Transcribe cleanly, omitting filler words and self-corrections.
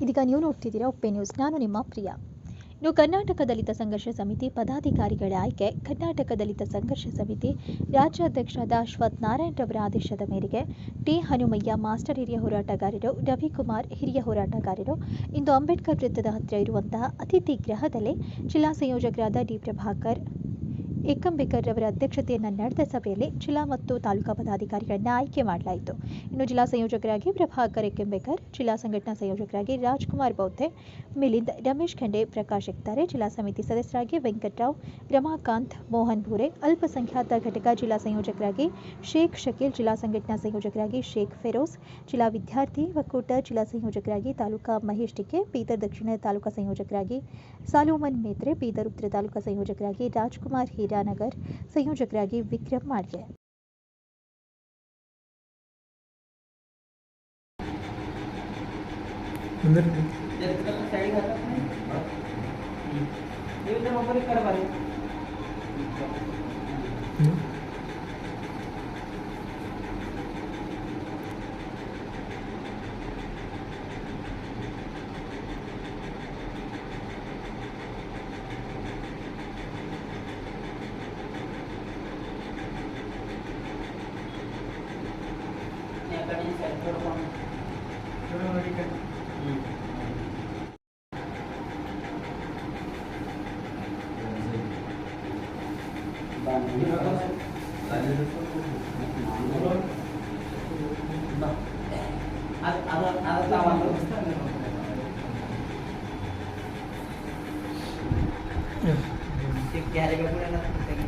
ಇದೀಗ ನೀವು ನೋಡ್ತಿದ್ದೀರಾ ಉಪ್ಪೆ ನ್ಯೂಸ್. ನಾನು ನಿಮ್ಮ ಪ್ರಿಯ. ಇನ್ನು ಕರ್ನಾಟಕ ದಲಿತ ಸಂಘರ್ಷ ಸಮಿತಿ ಪದಾಧಿಕಾರಿಗಳ ಆಯ್ಕೆ. ಕರ್ನಾಟಕ ದಲಿತ ಸಂಘರ್ಷ ಸಮಿತಿ ರಾಜ್ಯಾಧ್ಯಕ್ಷರಾದ ಅಶ್ವಥ್ ನಾರಾಯಣ್ ರವರ ಆದೇಶದ ಮೇರೆಗೆ ಟಿ ಹನುಮಯ್ಯ ಮಾಸ್ಟರ್ ಹಿರಿಯ ಹೋರಾಟಗಾರರು, ರವಿಕುಮಾರ್ ಹಿರಿಯ ಹೋರಾಟಗಾರರು ಇಂದು ಅಂಬೇಡ್ಕರ್ ವೃತ್ತದ ಹತ್ತಿರ ಇರುವಂತಹ ಅತಿಥಿ ಗೃಹದಲ್ಲಿ ಜಿಲ್ಲಾ ಸಂಯೋಜಕರಾದ ಡಿ ಪ್ರಭಾಕರ್ ಏಕಂಬೇಕರ್ ರವರ ಅಧ್ಯಕ್ಷತೆಯನ್ನು ನಡೆದ ಸಭೆಯಲ್ಲಿ ಜಿಲ್ಲಾ ಮತ್ತು ತಾಲೂಕಾ ಪದಾಧಿಕಾರಿಗಳನ್ನ ಆಯ್ಕೆ ಮಾಡಲಾಯಿತು. ಇನ್ನು ಜಿಲ್ಲಾ ಸಂಯೋಜಕರಾಗಿ ಪ್ರಭಾಕರ್ ಏಕಂಬೇಕರ್, ಜಿಲ್ಲಾ ಸಂಘಟನಾ ಸಂಯೋಜಕರಾಗಿ ರಾಜ್ಕುಮಾರ್ ಬೌದ್ಧೆ, ಮಿಲಿಂದ್, ರಮೇಶ್ ಖಂಡೆ, ಪ್ರಕಾಶ್ ಎಕ್ತಾರೆ, ಜಿಲ್ಲಾ ಸಮಿತಿ ಸದಸ್ಯರಾಗಿ ವೆಂಕಟರಾವ್, ರಮಾಕಾಂತ್, ಮೋಹನ್ ಭೂರೆ, ಅಲ್ಪಸಂಖ್ಯಾತ ಘಟಕ ಜಿಲ್ಲಾ ಸಂಯೋಜಕರಾಗಿ ಶೇಖ್ ಶಕೀಲ್, ಜಿಲ್ಲಾ ಸಂಘಟನಾ ಸಂಯೋಜಕರಾಗಿ ಶೇಖ್ ಫೆರೋಸ್, ಜಿಲ್ಲಾ ವಿದ್ಯಾರ್ಥಿ ಒಕ್ಕೂಟ ಜಿಲ್ಲಾ ಸಂಯೋಜಕರಾಗಿ ತಾಲೂಕಾ ಮಹೇಶ್ ಟಿಕೆ, ಬೀದರ್ ದಕ್ಷಿಣ ತಾಲೂಕಾ ಸಂಯೋಜಕರಾಗಿ ಸಾಲೋಮನ್ ಮೇತ್ರೆ, ಬೀದರ್ ಉತ್ತರ ತಾಲೂಕಾ ಸಂಯೋಜಕರಾಗಿ ರಾಜ್ಕುಮಾರ್ ಹೀರಾನಗರ್, ಸಂಯೋಜಕರಾಗಿ ವಿಕ್ರಮ್ ಮಾಡ್ಗೆ. क्या